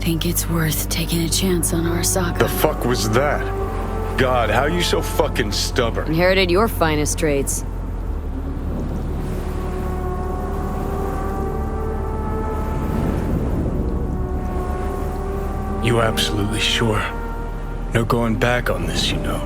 think it's worth taking a chance on Arasaka. The fuck was that? God, how you so fucking stubborn? Inherited your finest traits. You absolutely sure? No going back on this, you know.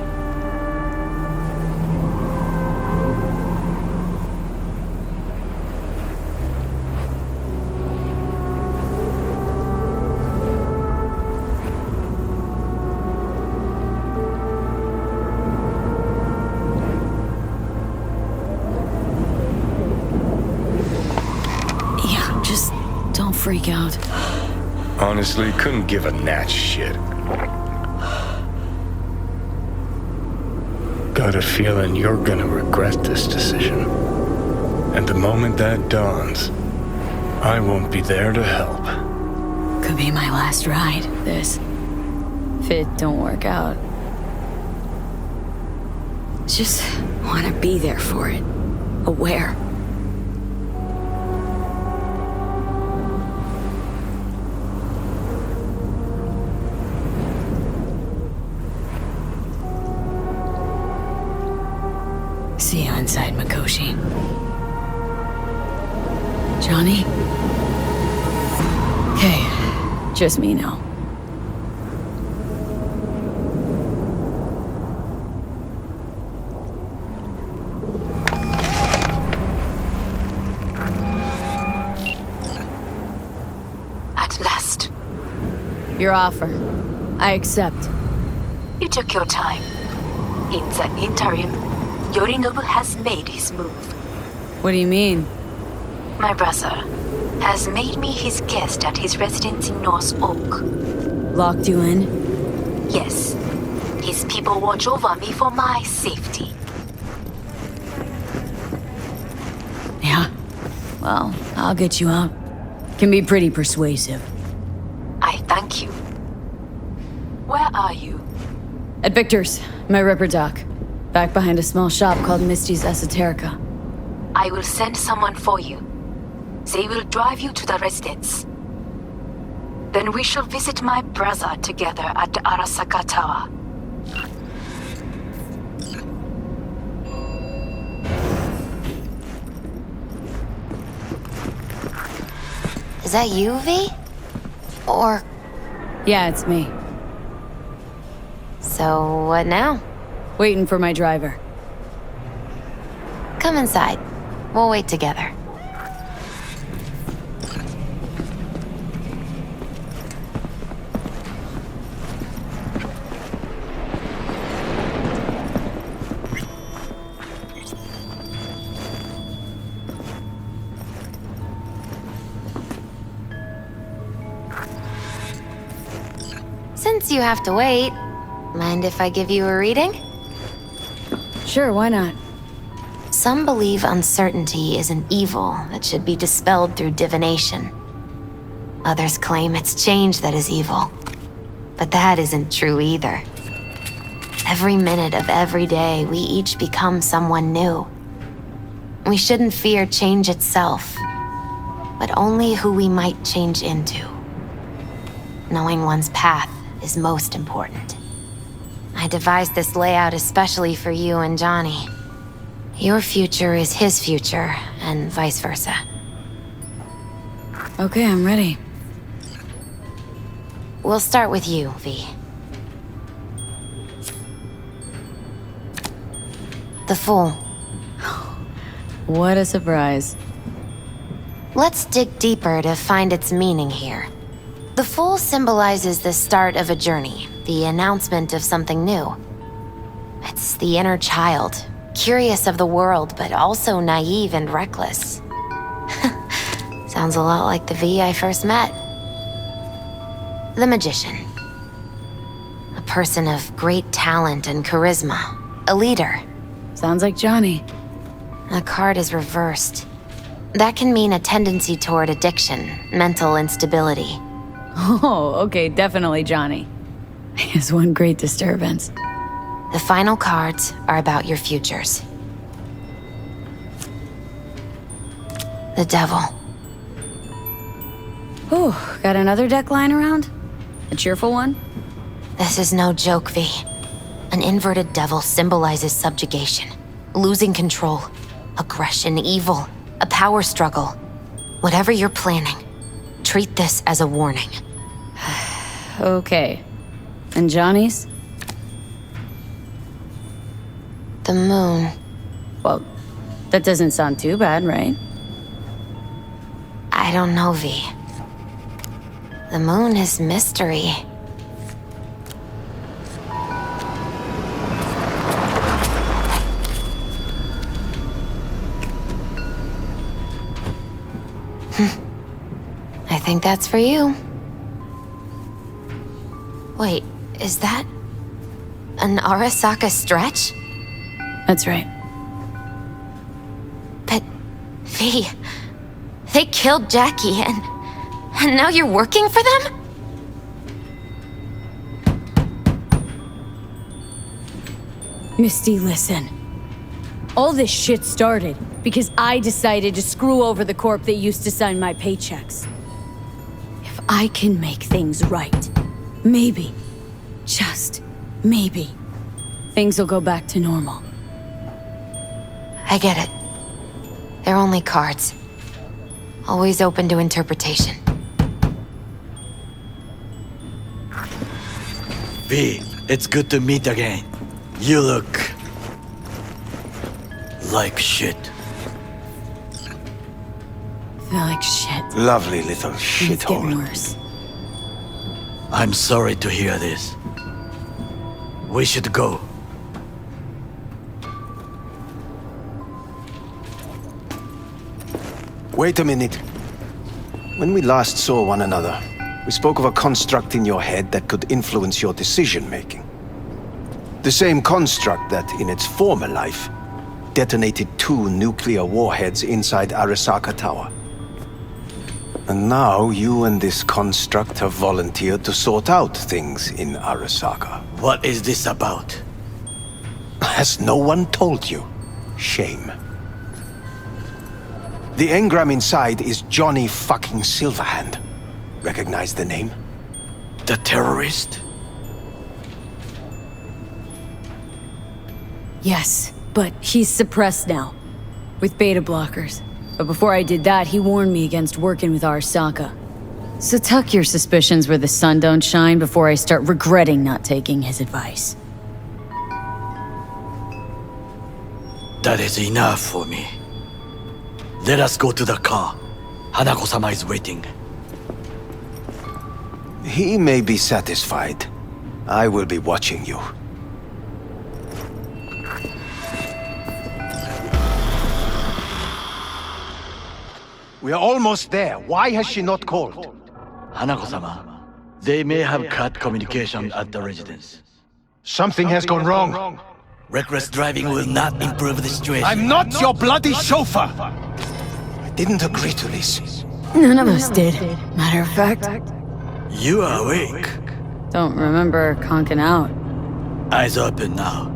Yeah, just don't freak out. Honestly, couldn't give a gnat's shit. Got a feeling you're gonna regret this decision. And the moment that dawns, I won't be there to help. Could be my last ride, this. If it don't work out. Just want to be there for it. Aware. See you inside, Mikoshi. Johnny? Okay, just me now. At last. Your offer. I accept. You took your time. In the interim, Yorinobu has made his move. What do you mean? My brother has made me his guest at his residence in North Oak. Locked you in? Yes. His people watch over me for my safety. Yeah. Well, I'll get you out. Can be pretty persuasive. I thank you. Where are you? At Victor's, my ripper dock. Back behind a small shop called Misty's Esoterica. I will send someone for you. They will drive you to the residence. Then we shall visit my brother together at the Arasaka Tower. Is that you, V? Or... Yeah, it's me. So, what now? Waiting for my driver. Come inside. We'll wait together. Since you have to wait, mind if I give you a reading? Sure, why not? Some believe uncertainty is an evil that should be dispelled through divination. Others claim it's change that is evil. But that isn't true either. Every minute of every day, we each become someone new. We shouldn't fear change itself, but only who we might change into. Knowing one's path is most important. I devised this layout especially for you and Johnny. Your future is his future, and vice versa. Okay, I'm ready. We'll start with you, V. The Fool. What a surprise. Let's dig deeper to find its meaning here. The Fool symbolizes the start of a journey, the announcement of something new. It's the inner child, curious of the world, but also naive and reckless. Sounds a lot like the V I first met. The Magician. A person of great talent and charisma. A leader. Sounds like Johnny. The card is reversed. That can mean a tendency toward addiction, mental instability. Oh, okay, definitely Johnny. He has one great disturbance. The final cards are about your futures. The Devil. Oh, got another deck lying around? A cheerful one? This is no joke, V. An inverted devil symbolizes subjugation, losing control, aggression, evil, a power struggle. Whatever you're planning, treat this as a warning. Okay. And Johnny's? The moon. Well, that doesn't sound too bad, right? I don't know, V. The moon is mystery. I think that's for you. Wait, is that an Arasaka stretch? That's right. But, V, they killed Jackie and now you're working for them? Misty, listen. All this shit started because I decided to screw over the corp that used to sign my paychecks. If I can make things right, maybe, just maybe, things will go back to normal. I get it. They're only cards. Always open to interpretation. V, it's good to meet again. You look... like shit. Feel like shit. Lovely little It's getting shithole. worse. I'm sorry to hear this. We should go. Wait a minute. When we last saw one another, we spoke of a construct in your head that could influence your decision-making. The same construct that, in its former life, detonated 2 nuclear warheads inside Arasaka Tower. And now you and this construct have volunteered to sort out things in Arasaka. What is this about? Has no one told you? Shame. The engram inside is Johnny fucking Silverhand. Recognize the name? The terrorist? Yes, but he's suppressed now, with beta blockers. But before I did that, he warned me against working with Arasaka. So tuck your suspicions where the sun don't shine before I start regretting not taking his advice. That is enough for me. Let us go to the car. Hanako-sama is waiting. He may be satisfied. I will be watching you. We are almost there. Why has she not called? Hanako-sama, they may have cut communication at the residence. Something has gone wrong. Reckless driving will not improve the situation. I'm not your bloody chauffeur! I didn't agree to this. None of us did, matter of fact. You are awake. Don't remember conking out. Eyes open now.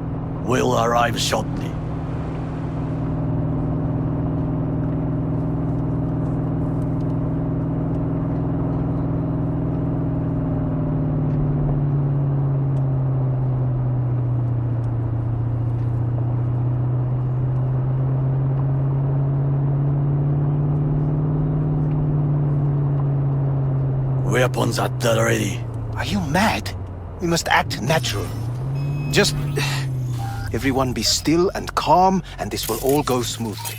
We'll arrive shortly. Weapons at the ready. Are you mad? We must act natural. Just... everyone be still and calm, and this will all go smoothly.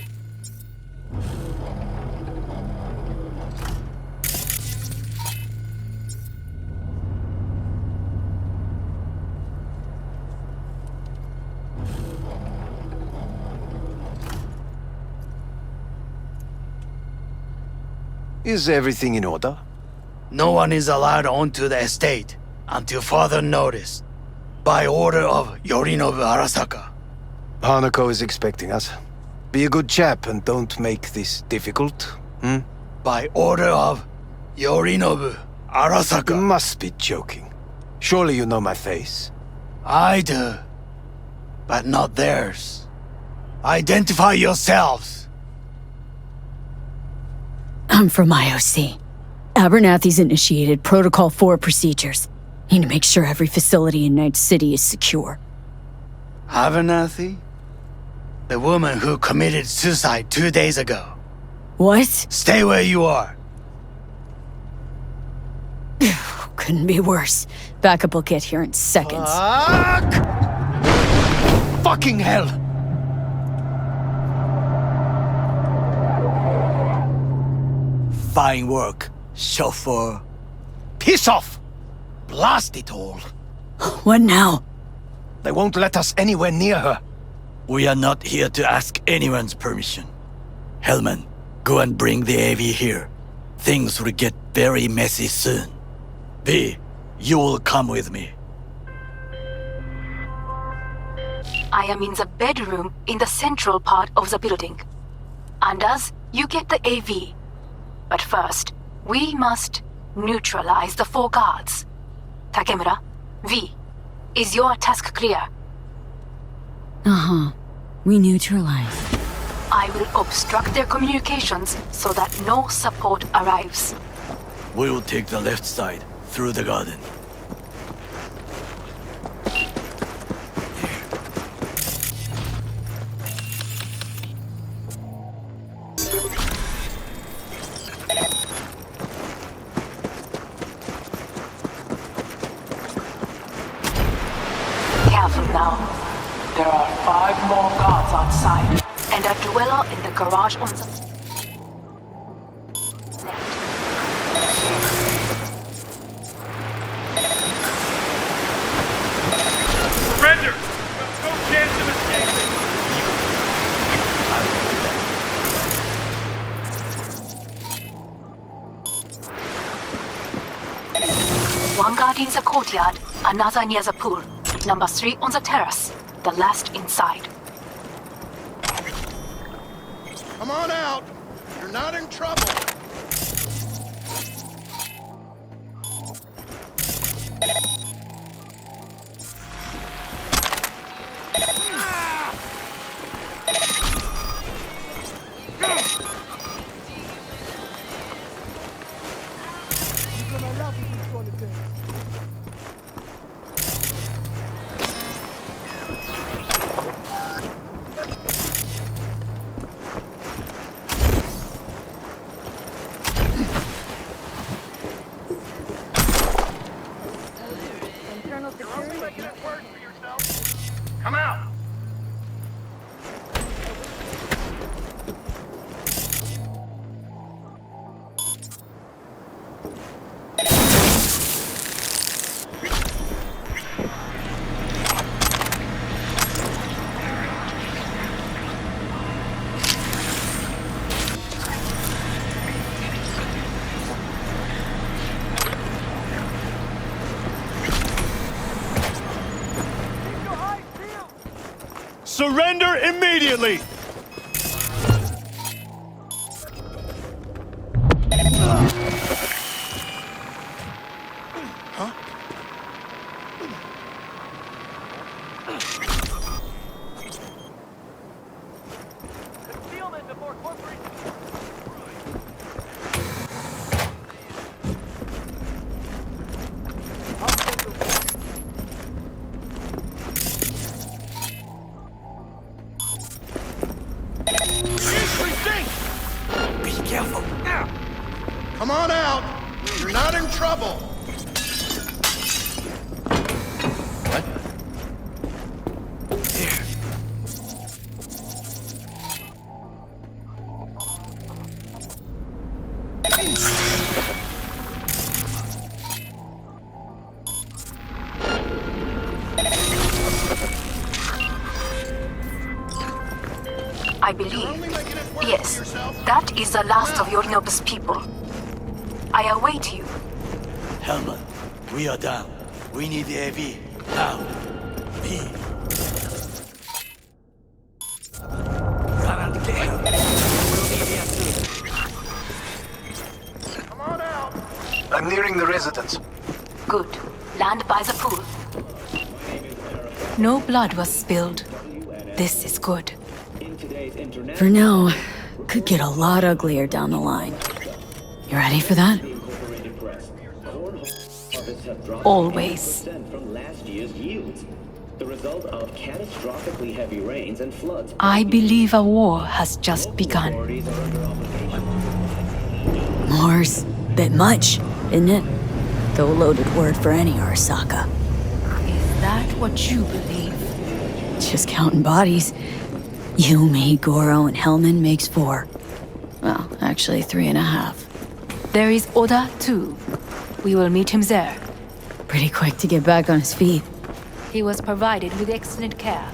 Is everything in order? No one is allowed onto the estate until further notice. By order of Yorinobu Arasaka. Hanako is expecting us. Be a good chap and don't make this difficult, By order of Yorinobu You Arasaka. must be joking. Surely you know my face. I do. But not theirs. Identify yourselves. I'm from IOC. Abernathy's initiated Protocol 4 procedures. Need to make sure every facility in Night City is secure. Abernathy? The woman who committed suicide 2 days ago. What? Stay where you are. Couldn't be worse. Backup will get here in seconds. Fuck! Fucking hell! Fine work, chauffeur. Piss off! Blast it all. What now? They won't let us anywhere near her. We are not here to ask anyone's permission. Hellman, go and bring the AV here. Things will get very messy soon. V, you will come with me. I am in the bedroom in the central part of the building. Anders, you get the AV. But first, we must neutralize the 4 guards. Takemura, V, is your task clear? Uh-huh. We neutralize. I will obstruct their communications so that no support arrives. We will take the left side, through the garden. Careful now. There are 5 more guards outside, and a dweller in the garage on the... Surrender! There's no chance of escape! One guard in the courtyard, another near the pool. Number 3 on the terrace, the last inside. Come on out! You're not in trouble! Come out! Surrender immediately! Concealment before corporate... Be careful. Come on out! You're not in trouble! I believe. Yes, that is the last of Yorinobu's people. I await you. Hellman, we are down. We need the AV. Now. V. Run and get him. Come on out! I'm nearing the residence. Good. Land by the pool. No blood was spilled. This is good. For now, could get a lot uglier down the line. You ready for that? Always. From last year's yields, the result of catastrophically heavy rains and floods. I believe a war has just begun. Authorities are under obligation. More's bit much, isn't it? Though a loaded word for any Arasaka. Is that what you believe? Just counting bodies. You, me, Goro, and Hellman makes 4. Well, actually 3.5. There is Oda, too. We will meet him there. Pretty quick to get back on his feet. He was provided with excellent care.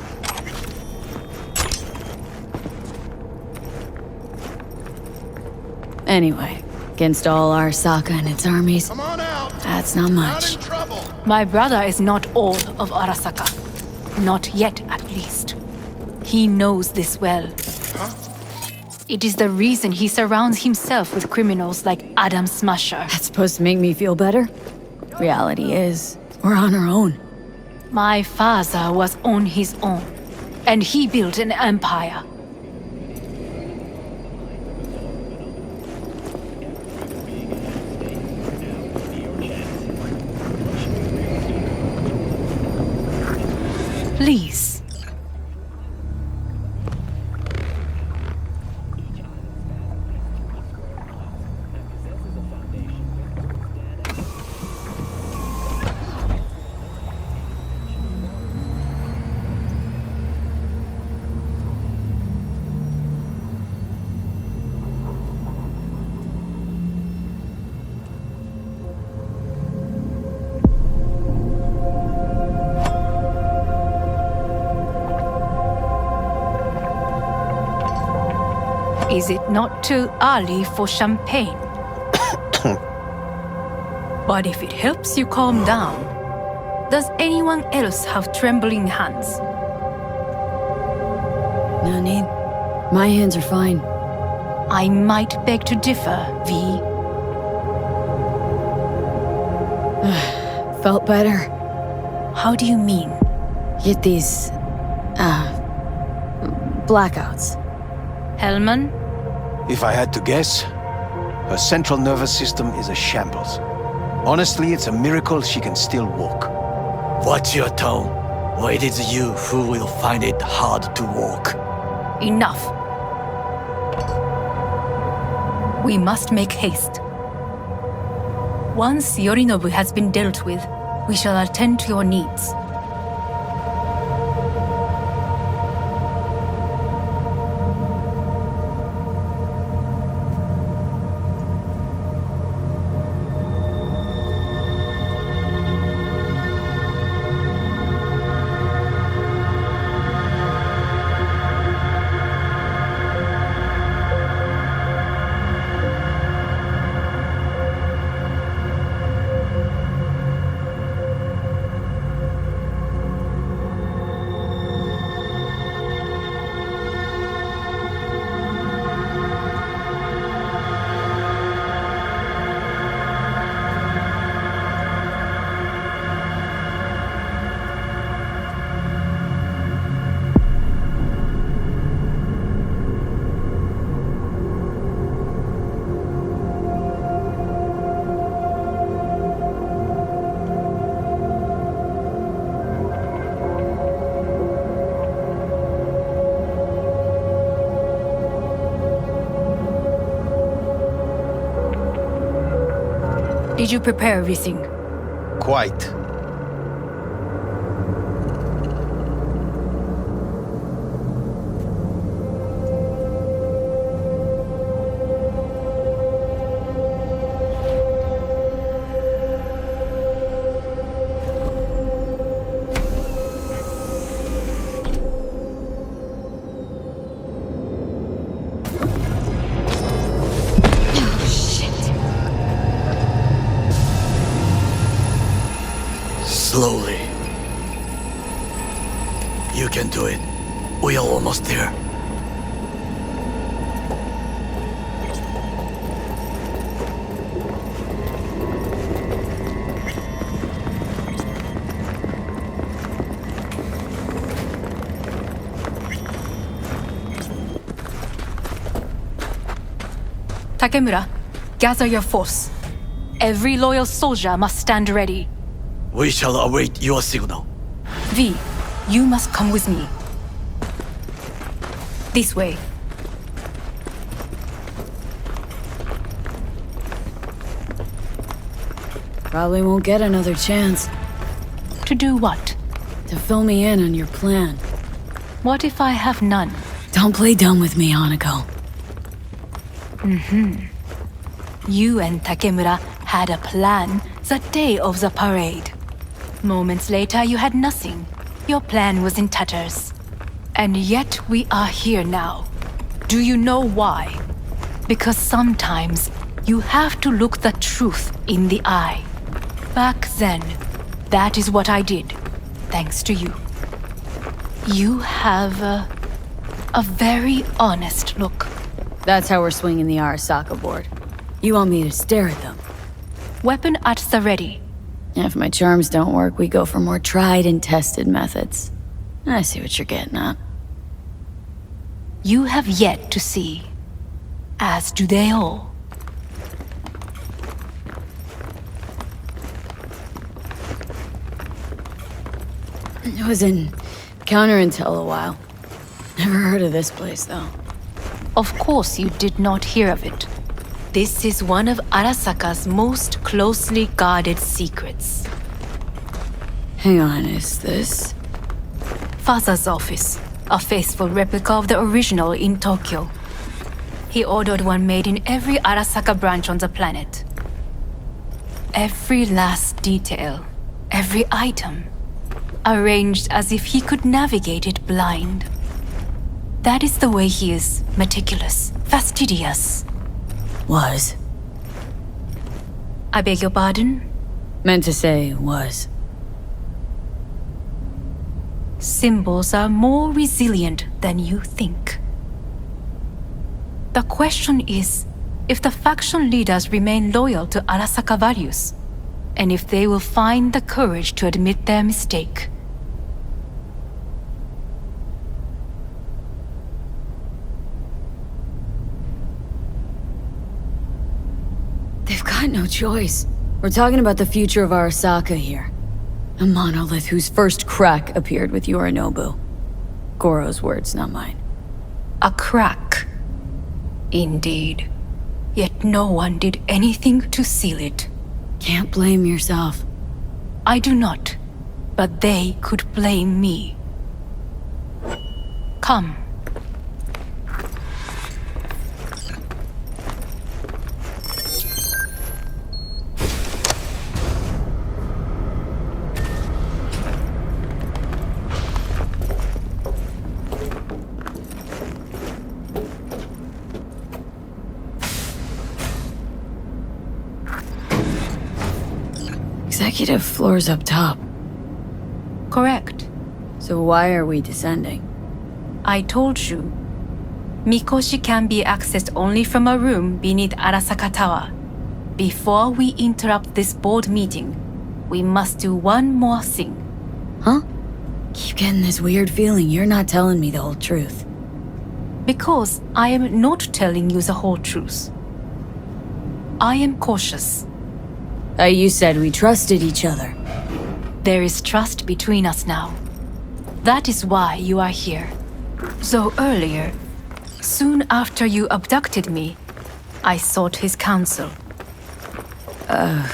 Anyway, against all Arasaka and its armies, Come on out. that's not Not much. in trouble. My brother is not all of Arasaka. Not yet, at least. He knows this well. It is the reason he surrounds himself with criminals like Adam Smasher. That's supposed to make me feel better? Reality is, we're on our own. My father was on his own, and he built an empire. Please. Is it not too early for champagne? But if it helps you calm down, does anyone else have trembling hands? No need. My hands are fine. I might beg to differ, V. Felt better. How do you mean? Get these, blackouts. Hellman? If I had to guess, her central nervous system is a shambles. Honestly, it's a miracle she can still walk. Watch your tone, or it is you who will find it hard to walk. Enough. We must make haste. Once Yorinobu has been dealt with, we shall attend to your needs. Did you prepare everything? Quite. Slowly. You can do it. We are almost there. Takemura, gather your force. every loyal soldier must stand ready. We shall await your signal. V, you must come with me. This way. Probably won't get another chance To do what? to fill me in on your plan. What if I have none? Don't play dumb with me, Hanako. You and Takemura had a plan the day of the parade. Moments later, you had nothing. Your plan was in tatters. And yet we are here now. Do you know why? Because sometimes you have to look the truth in the eye. Back then, that is what I did, thanks to you. You have a very honest look. That's how we're swinging the Arasaka board. You want me to stare at them? Weapon at the ready. If my charms don't work, we go for more tried and tested methods. I see what you're getting at. You have yet to see, as do they all. I was in counterintel a while. Never heard of this place, though. Of course you did not hear of it. This is one of Arasaka's most closely guarded secrets. Hang on, is this? Father's office, a faithful replica of the original in Tokyo. He ordered one made in every Arasaka branch on the planet. Every last detail, every item, arranged as if he could navigate it blind. That is the way he is, meticulous, fastidious. Was. I beg your pardon? Meant to say was. Symbols are more resilient than you think. The question is if the faction leaders remain loyal to Arasaka values, and if they will find the courage to admit their mistake. They've got no choice. We're talking about the future of Arasaka here. A monolith whose first crack appeared with Yorinobu. Goro's words, not mine. A crack. Indeed. Yet no one did anything to seal it. Can't blame yourself. I do not, but they could blame me. Come. Executive floor's up top. Correct. So why are we descending? I told you. Mikoshi can be accessed only from a room beneath Arasaka Tower. Before we interrupt this board meeting, we must do one more thing. Huh? Keep getting this weird feeling you're not telling me the whole truth. Because I am not telling you the whole truth. I am cautious. You said we trusted each other. There is trust between us now. That is why you are here. So earlier, soon after you abducted me, I sought his counsel.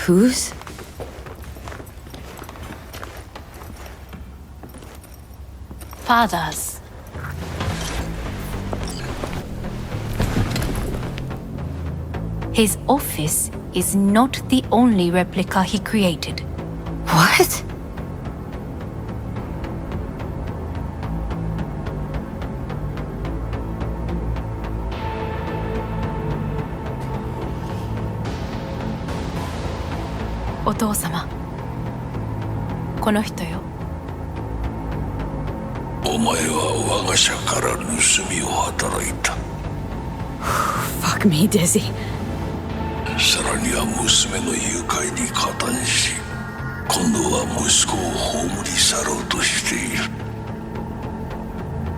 Whose? Father's. His office is not the only replica he created. What? O父様、この人よ。お前は我が社から盗みを働いた。Fuck me, Dizzy. さらには娘の誘拐に加担し、今度は息子を葬り去ろうとしている。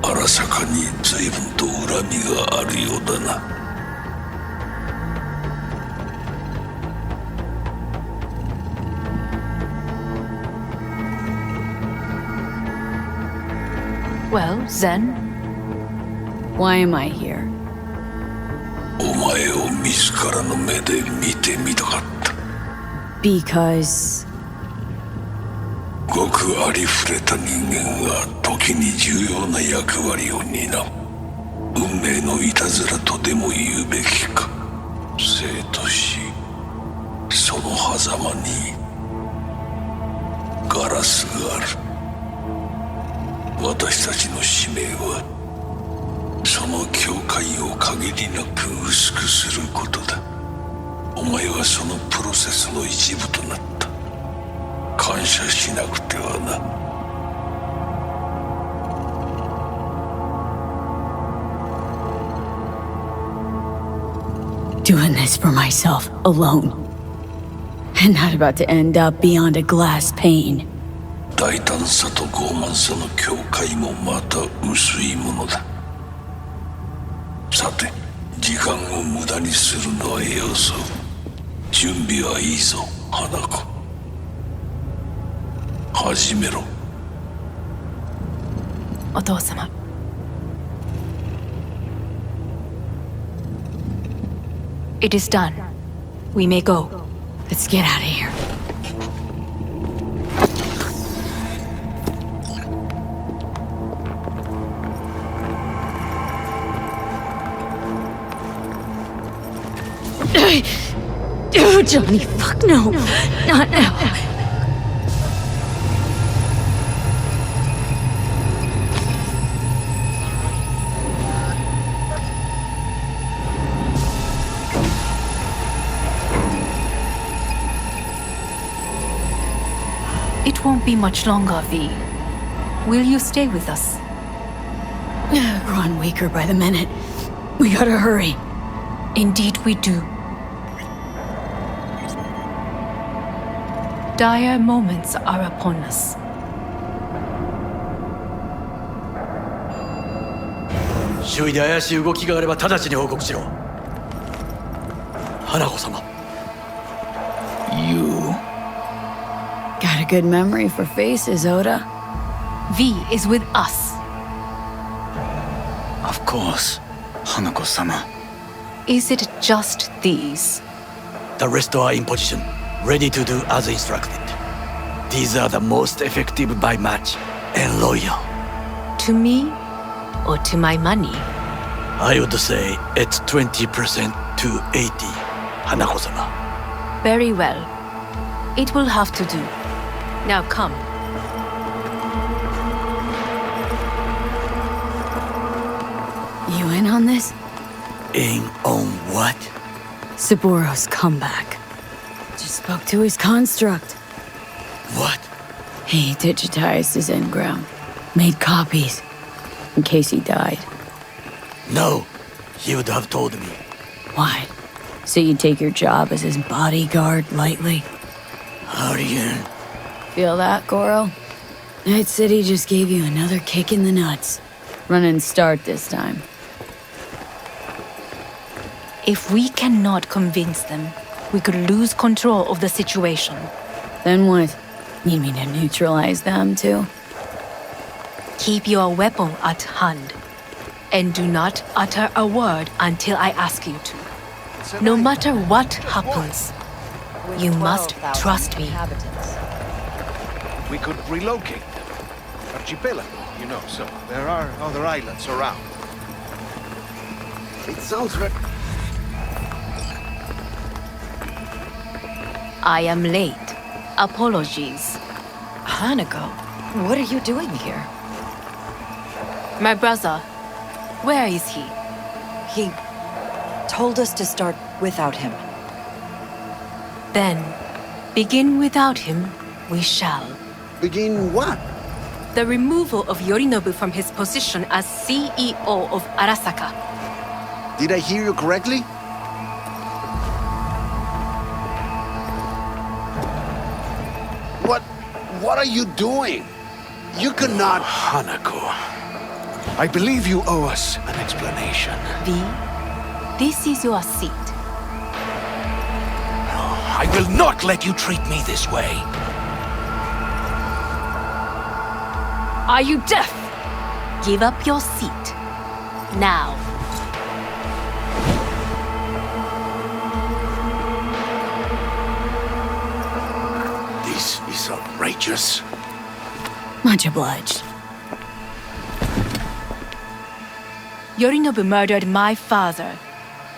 荒坂に随分と恨みがあるようだな。Well, then, Why am I here? お前を自らの目で見てみたかった。 Because... ごくありふれた人間が時に重要な役割を担う。運命のいたずらとでも言うべきか。生と死、その狭間にガラスがある。私たちの使命はその境界を限りなく薄くすることだ。お前はそのプロセスの一部となった。感謝しなくてはな。Doing this for myself, alone. And not about to end up beyond a glass pane. 大胆さと傲慢さの境界もまた薄いものだ。さて、時間を無駄にするのはよそう。準備はいいぞ、花子。始めろ。お父様。It is done. We may go. Let's get out of here. Oh, Johnny, fuck no. Not now. It won't be much longer, V. Will you stay with us? Growing weaker by the minute. We gotta hurry. Indeed we do. Dire moments are upon us. 周囲で怪しい動きがあれば直ちに報告しろ。花子様。You. Got a good memory for faces, Oda. V is with us. Of course, Hanako-sama. Is it just these? The rest are in position, ready to do as instructed. These are the most effective by match and loyal. To me or to my money? I would say it's 20% to 80, Hanako-sama. Very well. It will have to do. Now come. You in on this? In on what? Saburo's comeback. Just spoke to his construct. What? He digitized his engram. Made copies. In case he died. No, he would have told me. Why? So you'd take your job as his bodyguard lightly? Aryan. Feel that, Goro? Night City just gave you another kick in the nuts. Run and start this time. If we cannot convince them, we could lose control of the situation. Then what? Need me to neutralize them, too? Keep your weapon at hand. And do not utter a word until I ask you to. No matter what happens, you must trust me. We could relocate them. Archipelago, you know, so there are other islands around. It sounds I am late. Apologies. Hanako, what are you doing here? My brother, where is he? He told us to start without him. Then, begin without him, we shall. Begin what? The removal of Yorinobu from his position as CEO of Arasaka. Did I hear you correctly? What are you doing? You cannot... Hanako, I believe you owe us an explanation. V, this is your seat. I will not let you treat me this way. Are you deaf? Give up your seat. Now. This is outrageous. Much obliged. Yorinobu murdered my father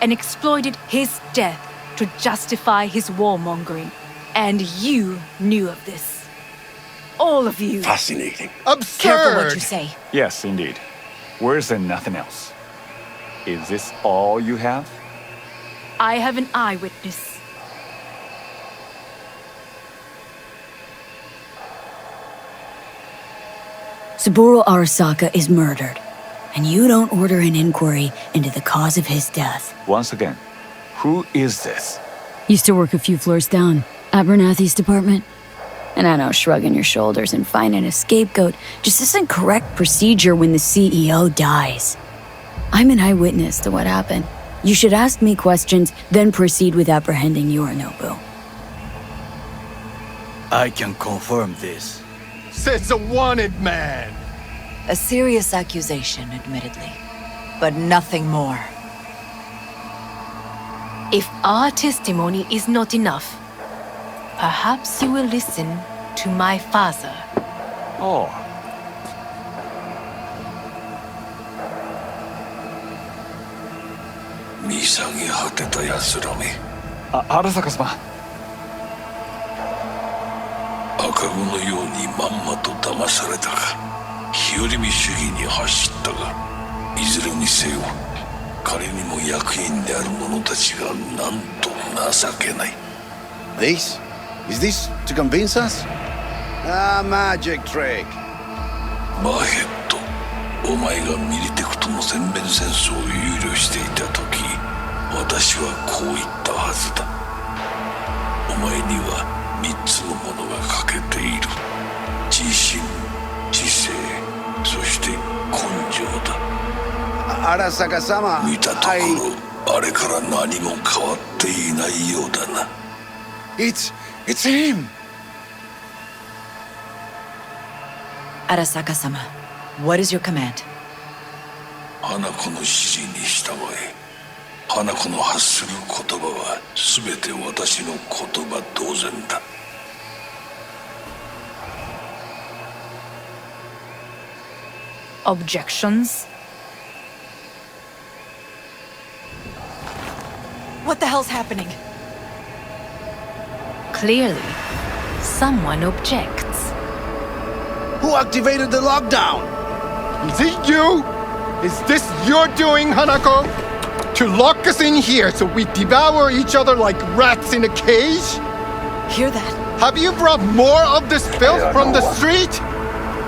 and exploited his death to justify his warmongering. And you knew of this. All of you. Fascinating. Careful what you say. Yes, indeed. Where's there nothing else? Is this all you have? I have an eyewitness. Saburo Arasaka is murdered, and you don't order an inquiry into the cause of his death. Once again, who is this? Used to work a few floors down, Abernathy's department. And I know shrugging your shoulders and finding a scapegoat just isn't correct procedure when the CEO dies. I'm an eyewitness to what happened. You should ask me questions, then proceed with apprehending Yorinobu. I can confirm this. Says a wanted man. A serious accusation, admittedly. But nothing more. If our testimony is not enough, perhaps you will listen to my father. Oh. Arasaka-sama. 赤子のようにまんまと騙されたか日和見主義に走ったがいずれにせよ彼にも役員である者たちがなんと情けない This? Is this to convince us? Ah, magic trick. バーヘッドお前がミリテクとの全面戦争を憂慮していた時私はこう言ったはずだお前には3つのものが欠けている自信知性そして根性だ Arasaka-sama, 見たところあれから何も変わっていないようだな It's him! Arasaka-sama, what is your command? 花子の指示に従え花子の発する言葉は全て私の言葉同然だ Objections? What the hell's happening? Clearly, someone objects. Who activated the lockdown? Is it you? Is this your doing, Hanako? To lock us in here so we devour each other like rats in a cage? Hear that? Have you brought more of this filth from the street?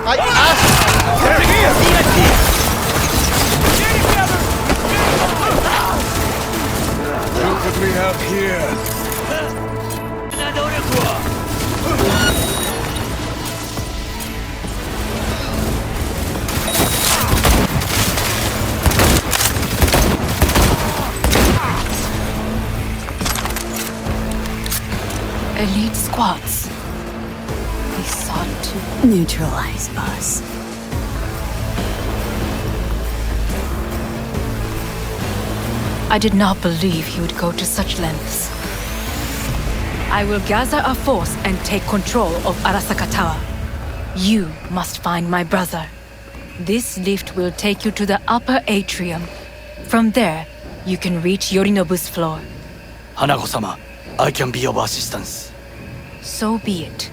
I asked... Look what we have here Elite squads. They sought to Neutralize us. I did not believe he would go to such lengths. I will gather a force and take control of Arasaka Tower. You must find my brother. This lift will take you to the upper atrium. From there, you can reach Yorinobu's floor. Hanako-sama, I can be of assistance. So be it.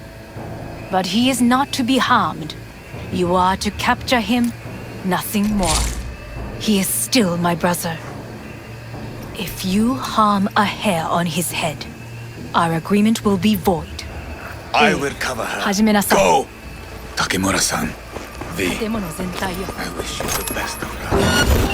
But he is not to be harmed. You are to capture him, nothing more. He is still my brother. If you harm a hair on his head, our agreement will be void. I will cover her. 始めなさい。 Go! Takemura-san. V. 建物全体を I wish you the best of luck.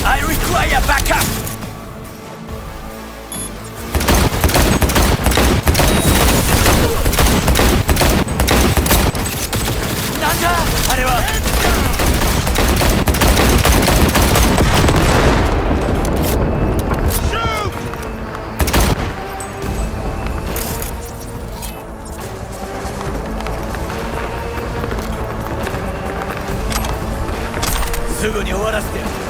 I require backup! Nanda! あれは すぐに終わらせて。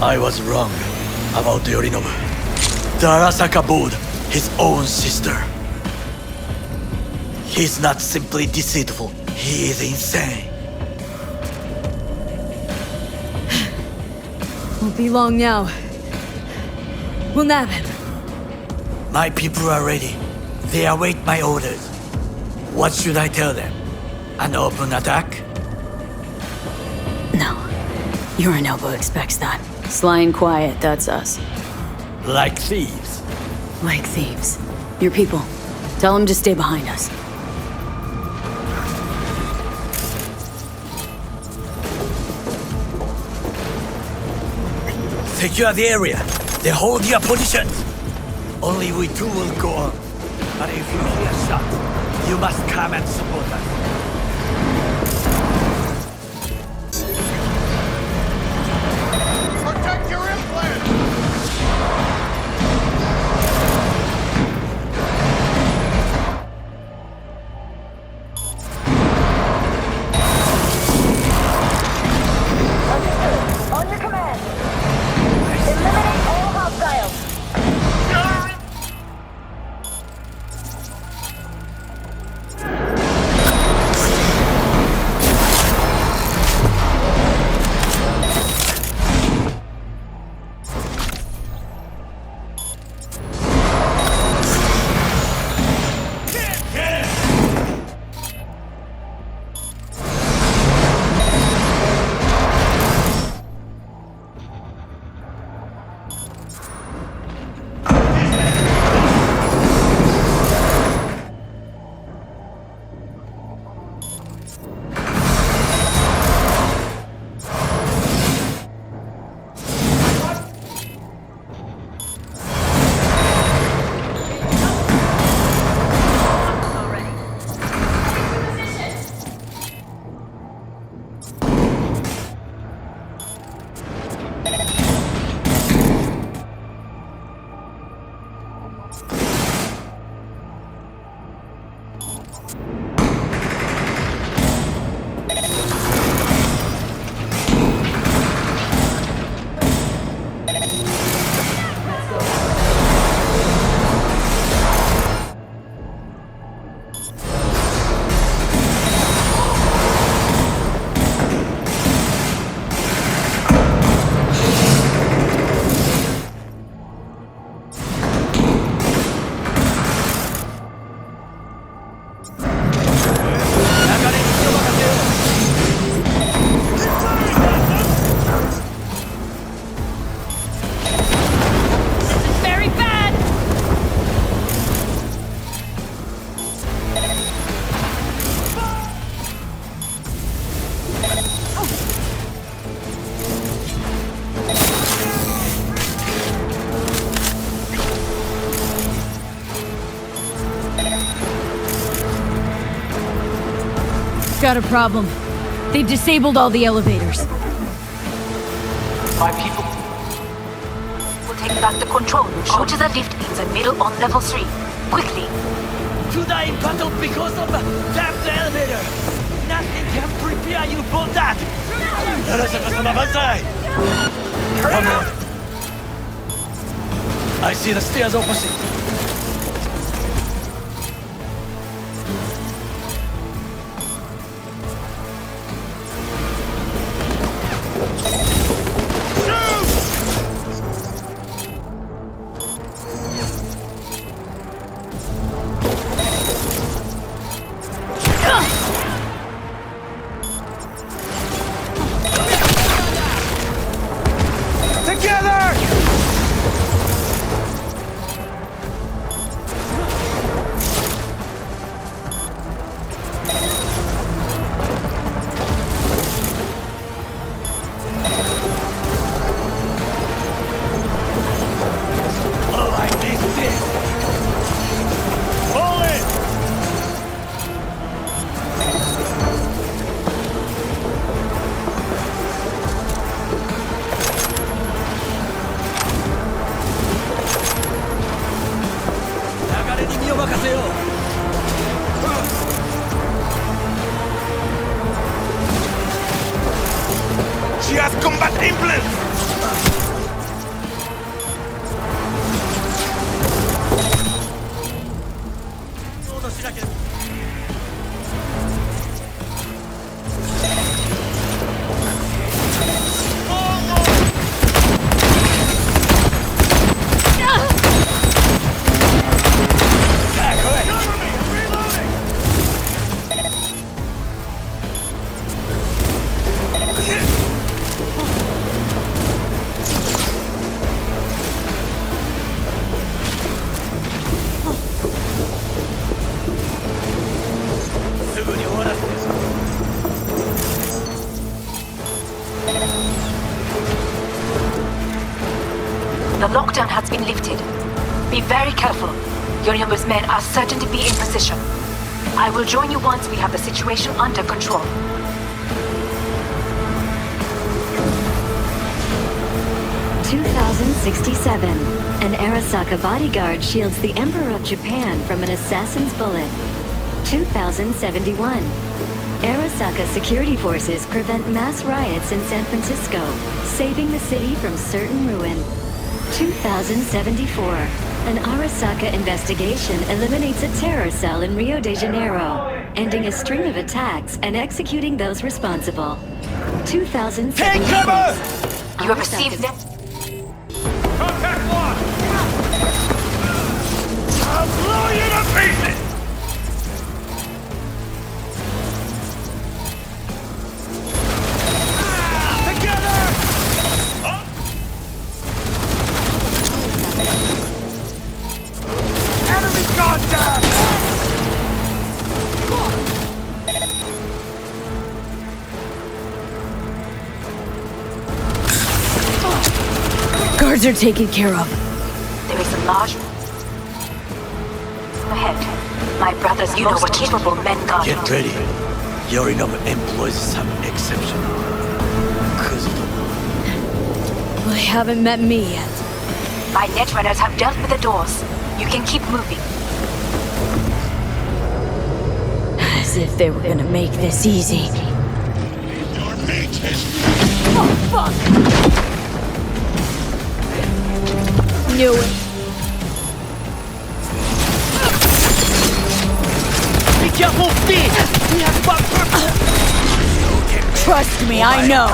I was wrong about Yorinobu. The Arasaka bored his own sister. He's not simply deceitful, he is insane. Won't be long now. We'll nab him. My people are ready. They await my orders. What should I tell them? An open attack? No. Yorinobu expects that. Sly and quiet, that's us. Like thieves? Like thieves. Your people. Tell them to stay behind us. Secure the area. They hold your positions. Only we two will go on. But if you hear a shot, you must come and support us. Protect your implant! On your command. Eliminate all hostiles. got a problem. They've disabled all the elevators. My people will take back the control. Go to the lift in the middle on level 3. Quickly. To die in battle because of that elevator. Nothing can prepare you for that. Come on. I see the stairs opposite. She has combat implants! The lockdown has been lifted. Be very careful. Yorinobu's men are certain to be in position. I will join you once we have the situation under control. "2067. An Arasaka bodyguard shields the Emperor of Japan from an assassin's bullet. 2071. Arasaka security forces prevent mass riots in San Francisco, saving the city from certain ruin. 2074. An Arasaka investigation eliminates a terror cell in Rio de Janeiro, ending a string of attacks and executing those responsible. 2076. Take cover! You have received net. Contact lost! I'll blow you to pieces! Guards are taken care of. There is a large ahead. My brother's most capable men guard. Get ready. Yorinobu employs some exception. Well, they haven't met me yet. My netrunners have dealt with the doors. You can keep moving. As if they were gonna make this easy. Oh, fuck! Knew it. Be careful, feet! We have bumper! Trust me, I know.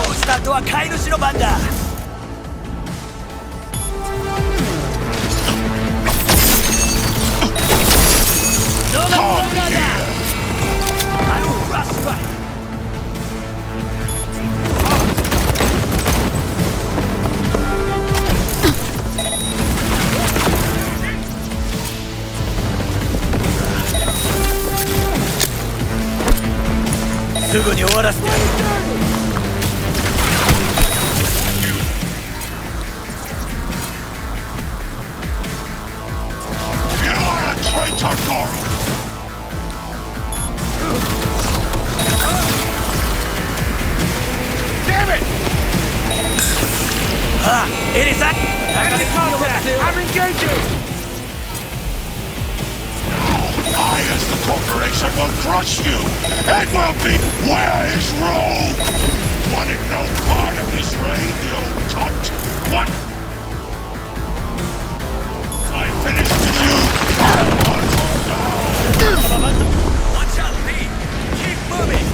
You're a traitor, Goro! Engaging! I, as the corporation, will crush you! It will be where is Rome! Wanted no part of this raid, you cunt! What? I finished with you! Watch out, Lee! Keep moving!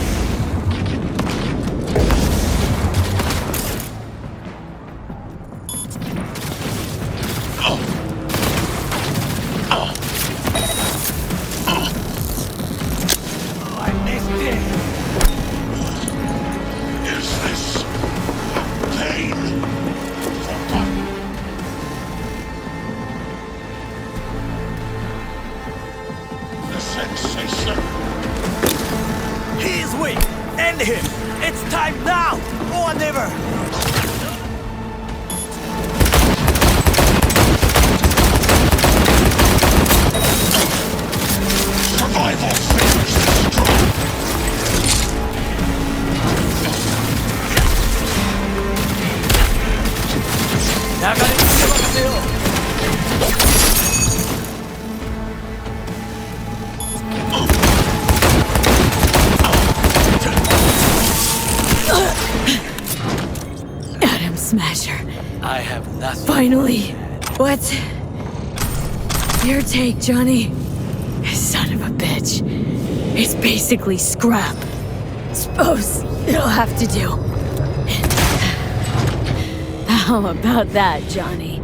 He is weak! End him! It's time now! Or never! Survival favors the strong! Atom Smasher. I have nothing. Finally. What? Your take, Johnny. Son of a bitch. It's basically scrap. Suppose it'll have to do. How about that, Johnny?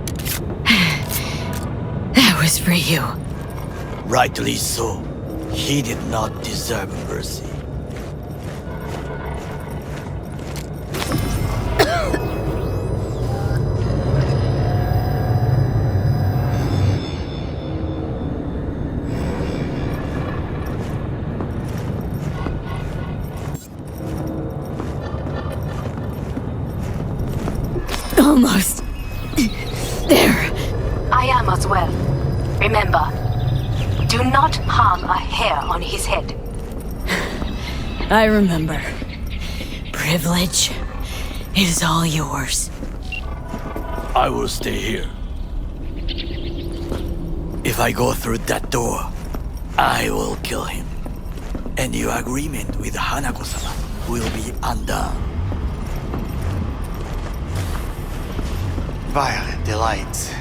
That was for you. Rightly so. He did not deserve mercy. Almost. There. I am as well. Remember, do not harm a hair on his head. I remember. Privilege is all yours. I will stay here. If I go through that door, I will kill him. And your agreement with Hanako-sama will be undone. Violent delights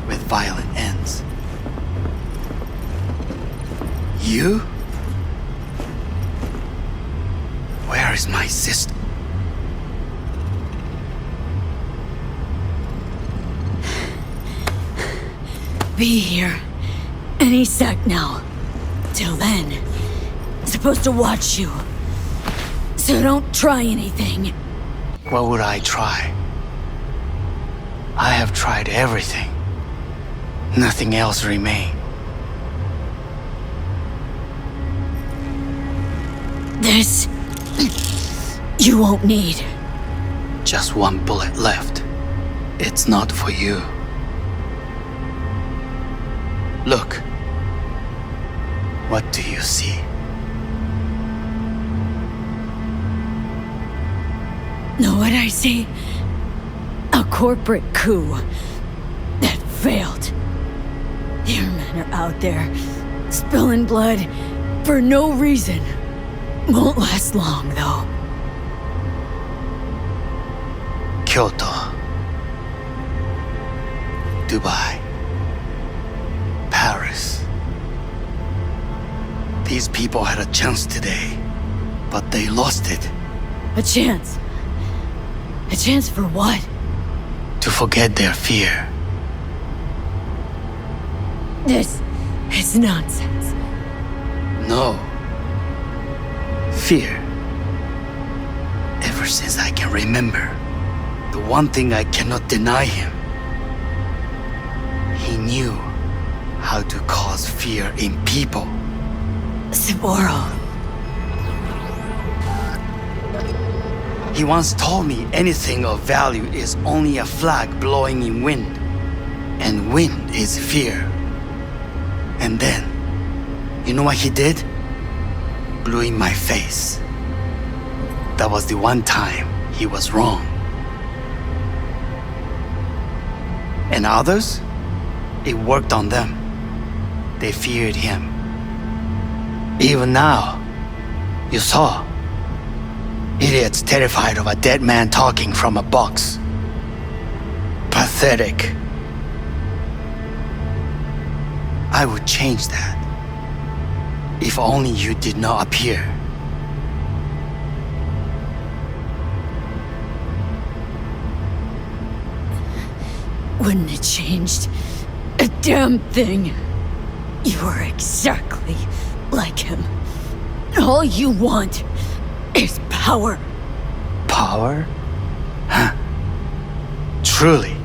with violent ends. You? Where is my sister? Be here any sec now. Till then, I'm supposed to watch you. So don't try anything. What would I try? I have tried everything. Nothing else remains. This... you won't need. Just one bullet left. It's not for you. Look. What do you see? Know what I see? A corporate coup that failed. Your men are out there, spilling blood for no reason. Won't last long, though. Kyoto. Dubai. Paris. These people had a chance today, but they lost it. A chance? A chance for what? To forget their fear. This is nonsense. No. Fear. Ever since I can remember, the one thing I cannot deny him. He knew how to cause fear in people. Saburo. He once told me anything of value is only a flag blowing in wind. And wind is fear. And then, you know what he did? Blew in my face. That was the one time he was wrong. And others? it worked on them. They feared him. Even now, you saw. Idiots terrified of a dead man talking from a box. Pathetic. I would change that. If only you did not appear. Wouldn't have changed a damn thing. You are exactly like him. All you want is power. Power? Huh. Truly,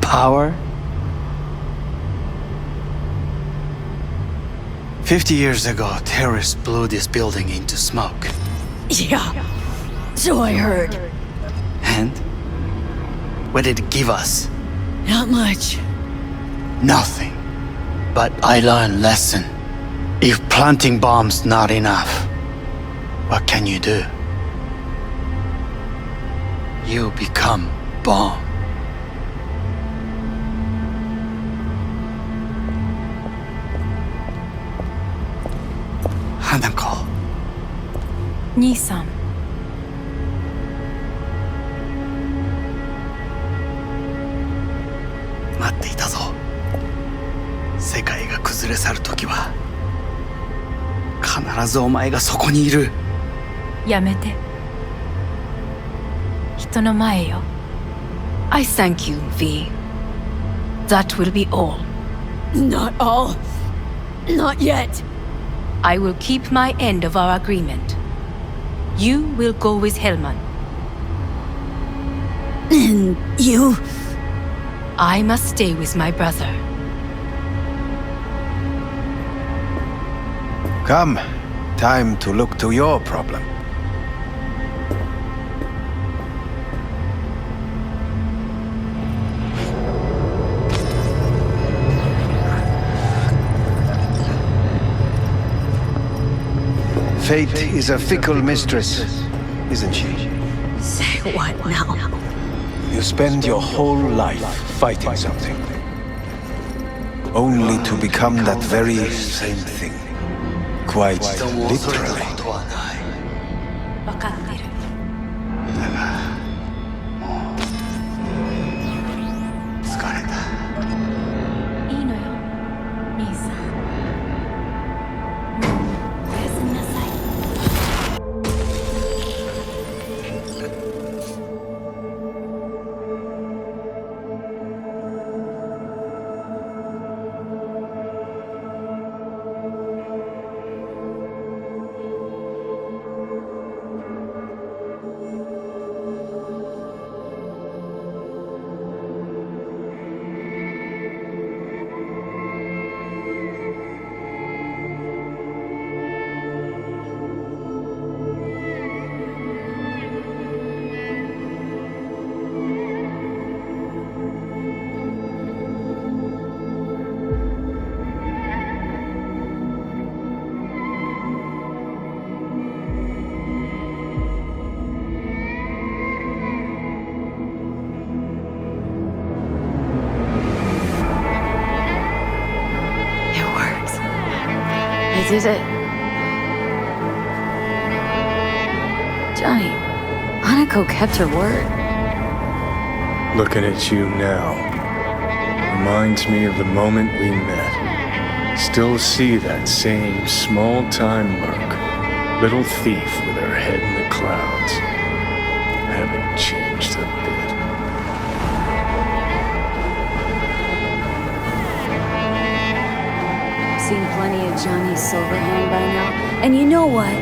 power? 50 years ago, terrorists blew this building into smoke. Yeah, so I heard. And? What did it give us? Not much. Nothing. But I learned lesson. If planting bombs not enough, what can you do? You become bomb. Hanako. 兄さん。待っていたぞ。世界が崩れ去る時は必ずお前がそこにいる。やめて。人の前よ。I thank you, V. That will be all. Not all. Not yet. I will keep my end of our agreement. You will go with Hellman. And you? I must stay with my brother. Come, time to look to your problem. Fate is a fickle mistress, isn't she? Say what now? You spend your whole life fighting something, only to become that very same thing. Quite literally. 分かってる。疲れた。いいのよ、兄さん。おやすみなさい。I did it. Johnny, Hanako kept her word. Looking at you now reminds me of the moment we met. Still see that same small-time merc, little thief with her head in the clouds. Haven't changed a bit. Seen plenty of Johnny's Silverhand by now. And you know what?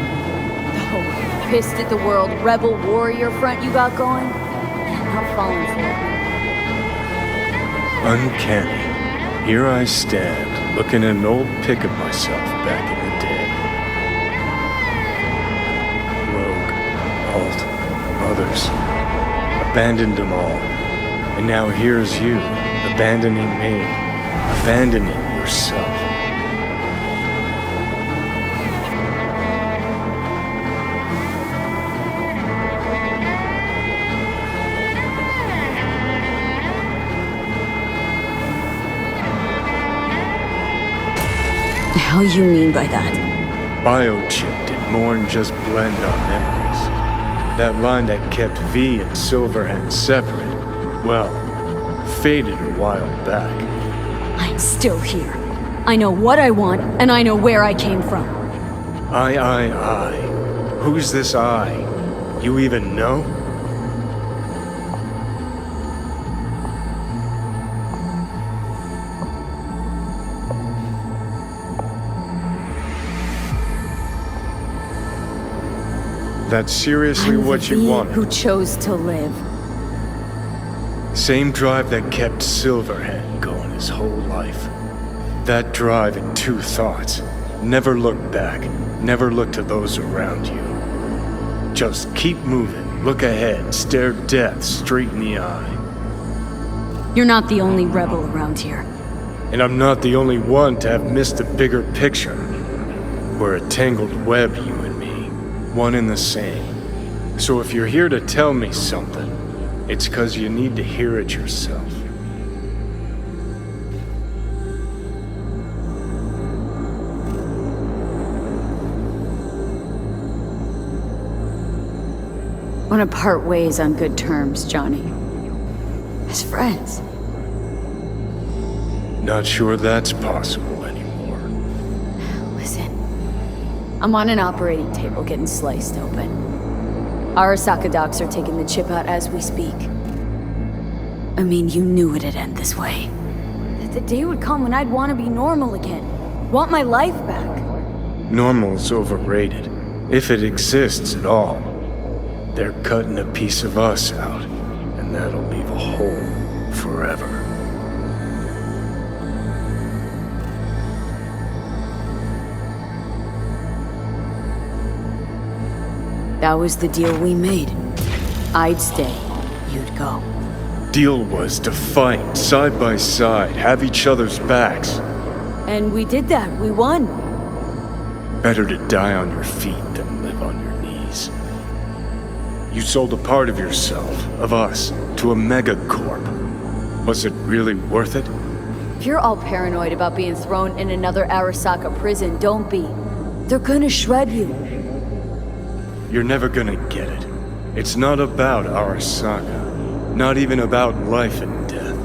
Oh, pissed at the world rebel warrior front you got going? Yeah, I'm falling for it. Uncanny. Here I stand, looking at an old pic of myself back in the day. Rogue, Alt, others. Abandoned them all. And now here's you, abandoning me, abandoning yourself. hell you mean by that? Biochip did more than just blend our memories. That line that kept V and Silverhand separate, well, faded a while back. I'm still here. I know what I want, and I know where I came from. I. Who's this I? You even know? That's seriously I'm what the you V wanted? who chose to live. Same drive that kept Silverhand going his whole life. That drive and two thoughts. Never look back. Never look to those around you. Just keep moving. Look ahead. Stare death straight in the eye. You're not the only rebel around here. And I'm not the only one to have missed the bigger picture. We're a tangled web, you and me. One and the same. So if you're here to tell me something, it's 'cause you need to hear it yourself. Want to part ways on good terms, Johnny. As friends. Not sure that's possible anymore. Listen. I'm on an operating table getting sliced open. Arasaka docs are taking the chip out as we speak. I mean, you knew it'd end this way. That the day would come when I'd want to be normal again. Want my life back. Normal's overrated. If it exists at all. They're cutting a piece of us out, and that'll leave a hole forever. That was the deal we made. I'd stay, you'd go. Deal was to fight side by side, have each other's backs. And we did that, we won. Better to die on your feet than live on your knees. You sold a part of yourself, of us, to a megacorp. Was it really worth it? If you're all paranoid about being thrown in another Arasaka prison, don't be. They're gonna shred you. You're never gonna get it. It's not about Arasaka. Not even about life and death.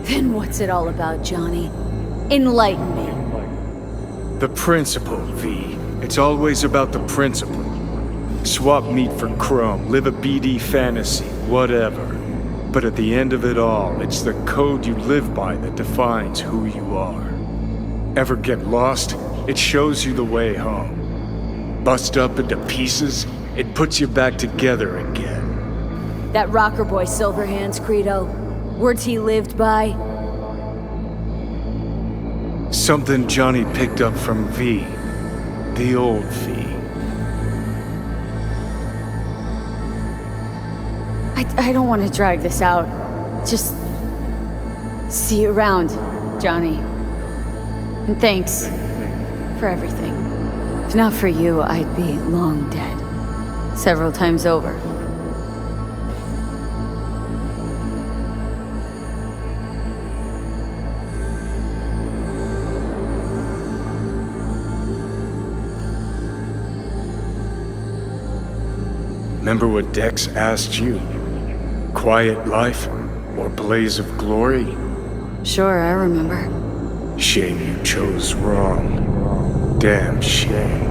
Then what's it all about, Johnny? Enlighten me. The principle, V. It's always about the principle. Swap meat for chrome, live a BD fantasy, whatever. But at the end of it all, it's the code you live by that defines who you are. Ever get lost? It shows you the way home. Bust up into pieces, it puts you back together again. That rocker boy Silverhand's credo. Words he lived by. Something Johnny picked up from V. The old V. I don't want to drag this out. Just see you around, Johnny. And thanks for everything. If not for you, I'd be long dead. Several times over. Remember what Dex asked you? Quiet life or blaze of glory? Sure, I remember. Shame you chose wrong. Damn shame.